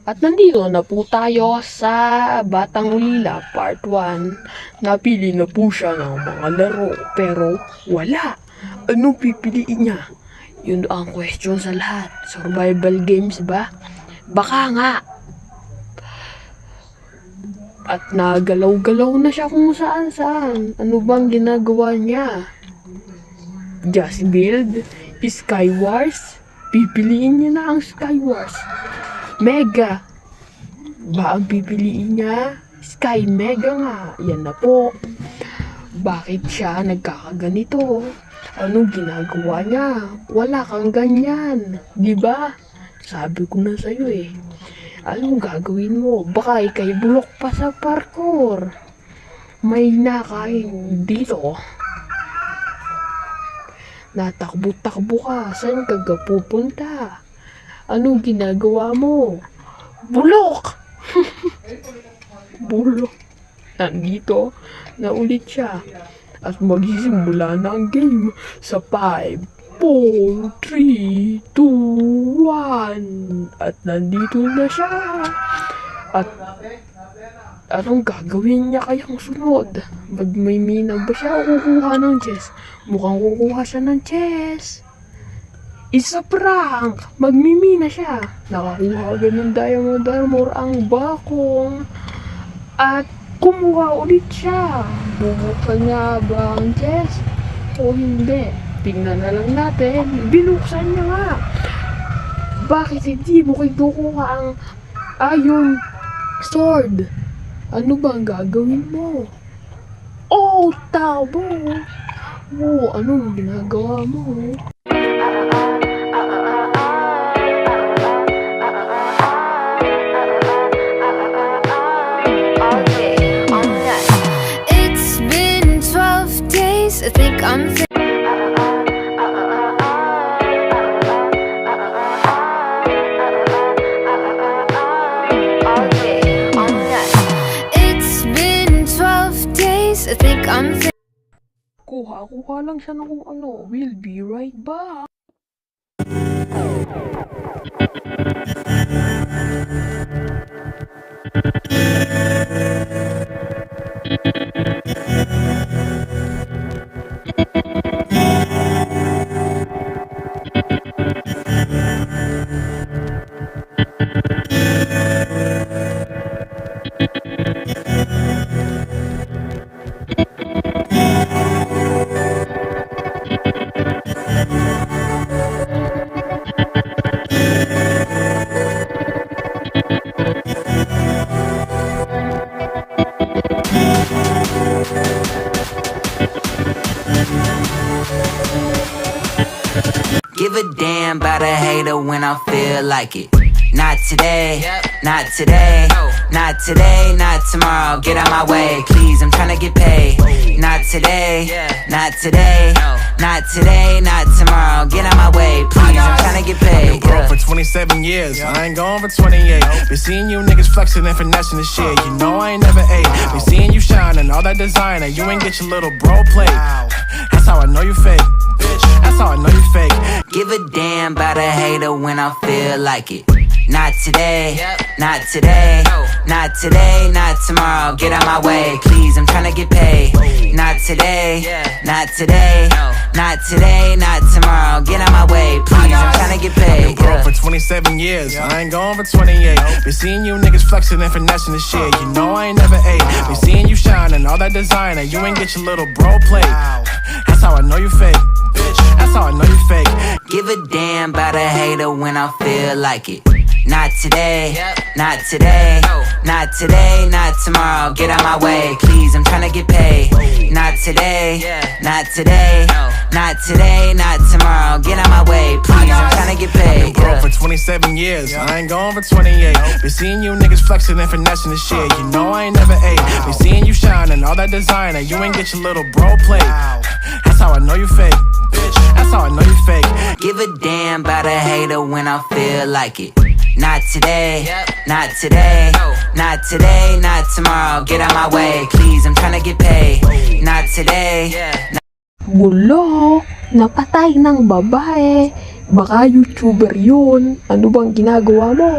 At nandito na po tayo sa Batang Ulila Part 1. Napili na po siya ng mga laro pero wala. Anong pipiliin niya? Yun ang question sa lahat. Survival games ba? Baka nga. At nagalaw-galaw na siya kung saan-saan. Ano bang ginagawa niya? Just Build? Skywars? Pipiliin niya na ang Skywars. Mega ba ang pipiliin niya? Sky Mega nga. Yan na po. Bakit siya nagkakaganito? Anong ginagawa niya? Wala kang ganyan. Diba? Sabi ko na sa'yo eh. Anong gagawin mo? Baka ikay bulok pa sa parkour. May nakain dito. Natakbo-takbo ka. Saan ka pupunta? Anong ginagawa mo? Bulok! Bulok. Nandito na ulit siya. At magsisimula na ang game sa 5, 4, 3, 2, 1. At nandito na siya. At anong gagawin niya kayang sunod? Magmimina ba siya o kukuha ng chess? Mukhang kukuha siya ng chess. Isa prank! Magmimina siya. Nakakuha agad ng diamond armor ang bakong. At kumuha ulit siya. Bubuksan niya ba ang chest? O hindi? Tingnan na lang natin. Binuksan niya nga. Bakit hindi mo kinukuha ang iron sword? Ano ba ang gagawin mo? Oh, tabo! Oh, anong ginagawa mo? I think I'm It's been 12 days. I think I'm Kuha lang siya ng kung ano. We'll be right back. Give a damn about a hater when I feel like it. Not today, not today, not today, not tomorrow. Get out my way, please, I'm tryna get paid. Not today, not today, not today, not tomorrow. Get out my way, please, I'm tryna get paid. Broke for 27 years, I ain't going for 28. Been seeing you niggas flexing and finessing the shit. You know I ain't never ate. Been seeing you shining, all that designer. You ain't get your little bro plate. That's how I know you fake. That's how I know you fake. Give a damn about a hater when I feel like it. Not today, not today, not today, not tomorrow. Get out my way, please, I'm tryna get paid. Not today, not today, not today, not tomorrow. Get out my way, please, I'm tryna get paid. Broke for 27 years, I ain't going for 28. Been seeing you niggas flexing and finessing the shit. You know I ain't never ate. Been seeing you shining, all that designer. You ain't get your little bro plate. That's how I know you fake. That's how I know you fake. Give a damn about a hater when I feel like it. Not today, not today, not today, not tomorrow. Get out my way, please, I'm tryna get paid. Not today, not today, not today, not tomorrow. Get out my way, please, I'm tryna get paid. Broke for 27 years, I ain't going for 28. Been seeing you niggas flexing and finessing the shit. You know I ain't never ate. Been seeing you shining, all that designer. You ain't get your little bro plate. That's how I know you fake. That's how I know you fake. Give a damn about a hater when I feel like it. Not today, not today, not today, not tomorrow. Get out my way, please, I'm tryna get paid. Not today. Bulok! Napatay ng babae. Baka YouTuber yun. Ano bang ginagawa mo?